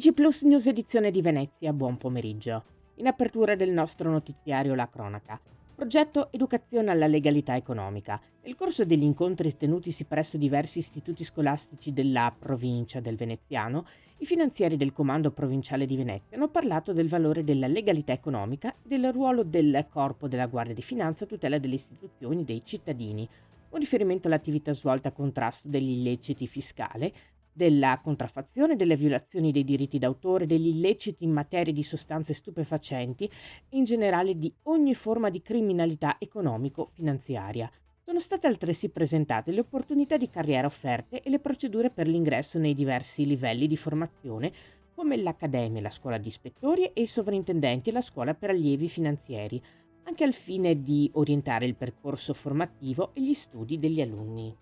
TG Plus News edizione di Venezia, buon pomeriggio. In apertura del nostro notiziario La Cronaca. Progetto Educazione alla legalità economica. Nel corso degli incontri tenutisi presso diversi istituti scolastici della provincia del Veneziano, i finanzieri del Comando Provinciale di Venezia hanno parlato del valore della legalità economica e del ruolo del Corpo della Guardia di Finanza a tutela delle istituzioni dei cittadini, con riferimento all'attività svolta a contrasto degli illeciti fiscali, della contraffazione, delle violazioni dei diritti d'autore, degli illeciti in materia di sostanze stupefacenti e in generale di ogni forma di criminalità economico-finanziaria. Sono state altresì presentate le opportunità di carriera offerte e le procedure per l'ingresso nei diversi livelli di formazione come l'Accademia, la Scuola di Ispettori e i Sovrintendenti e la Scuola per allievi finanzieri, anche al fine di orientare il percorso formativo e gli studi degli alunni.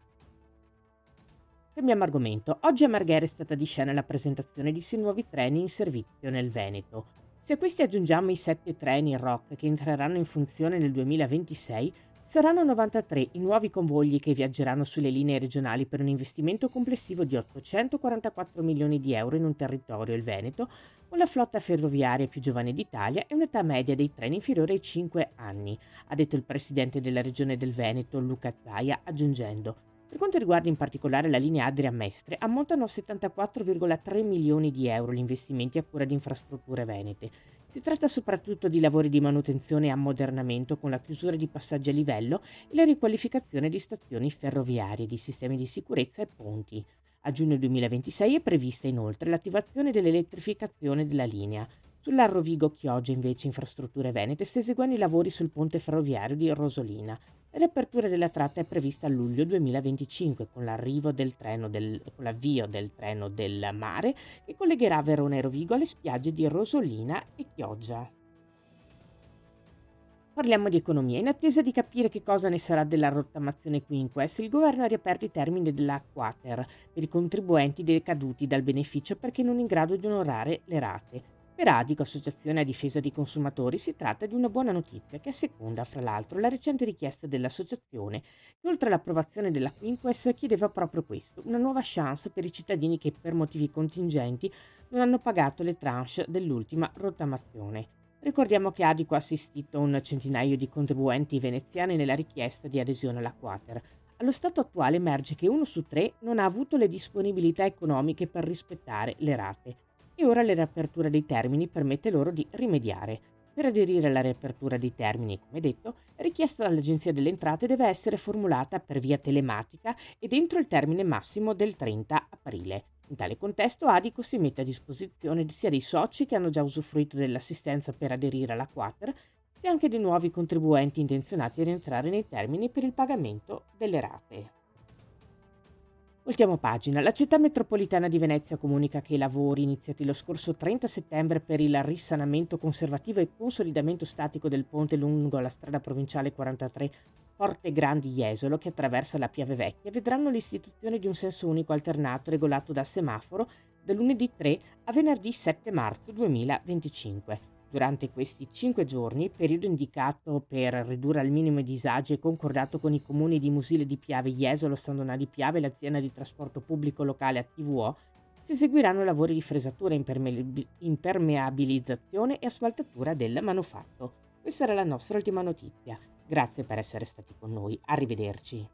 Cambiamo argomento. Oggi a Marghera è stata di scena la presentazione di 6 nuovi treni in servizio nel Veneto. Se a questi aggiungiamo i 7 treni ROC che entreranno in funzione nel 2026, saranno 93 i nuovi convogli che viaggeranno sulle linee regionali per un investimento complessivo di 844 milioni di euro in un territorio, il Veneto, con la flotta ferroviaria più giovane d'Italia e un'età media dei treni inferiore ai 5 anni, ha detto il presidente della regione del Veneto, Luca Zaia, aggiungendo: per quanto riguarda in particolare la linea Adria-Mestre, ammontano a 74,3 milioni di euro gli investimenti a cura di Infrastrutture Venete. Si tratta soprattutto di lavori di manutenzione e ammodernamento con la chiusura di passaggi a livello e la riqualificazione di stazioni ferroviarie, di sistemi di sicurezza e ponti. A giugno 2026 è prevista inoltre l'attivazione dell'elettrificazione della linea. Sulla Rovigo-Chioggia invece Infrastrutture Venete sta eseguendo i lavori sul ponte ferroviario di Rosolina. La riapertura della tratta è prevista a luglio 2025 con l'avvio del treno del mare che collegherà Verona e Rovigo alle spiagge di Rosolina e Chioggia. Parliamo di economia. In attesa di capire che cosa ne sarà della rottamazione Quinques, il governo ha riaperto i termini della Quater per i contribuenti decaduti dal beneficio perché non in grado di onorare le rate. Per Adico, Associazione a difesa dei consumatori, si tratta di una buona notizia che asseconda, fra l'altro, la recente richiesta dell'associazione che, oltre all'approvazione della Quinques, chiedeva proprio questo, una nuova chance per i cittadini che per motivi contingenti non hanno pagato le tranche dell'ultima rottamazione. Ricordiamo che Adico ha assistito un centinaio di contribuenti veneziani nella richiesta di adesione alla Quater. Allo stato attuale emerge che 1 su 3 non ha avuto le disponibilità economiche per rispettare le rate e ora la riapertura dei termini permette loro di rimediare. Per aderire alla riapertura dei termini, come detto, la richiesta dall'Agenzia delle Entrate deve essere formulata per via telematica e entro il termine massimo del 30 aprile. In tale contesto Adico si mette a disposizione sia dei soci che hanno già usufruito dell'assistenza per aderire alla Quater, sia anche di nuovi contribuenti intenzionati a rientrare nei termini per il pagamento delle rate. Ultima pagina. La città metropolitana di Venezia comunica che i lavori iniziati lo scorso 30 settembre per il risanamento conservativo e consolidamento statico del ponte lungo la strada provinciale 43 Porte Grandi Jesolo che attraversa la Piave Vecchia vedranno l'istituzione di un senso unico alternato regolato da semaforo da lunedì 3 a venerdì 7 marzo 2025. Durante questi 5 giorni, periodo indicato per ridurre al minimo i disagi e concordato con i comuni di Musile di Piave, Jesolo, San Donà di Piave e l'azienda di trasporto pubblico locale ATVO, si eseguiranno lavori di fresatura, impermeabilizzazione e asfaltatura del manufatto. Questa era la nostra ultima notizia. Grazie per essere stati con noi. Arrivederci.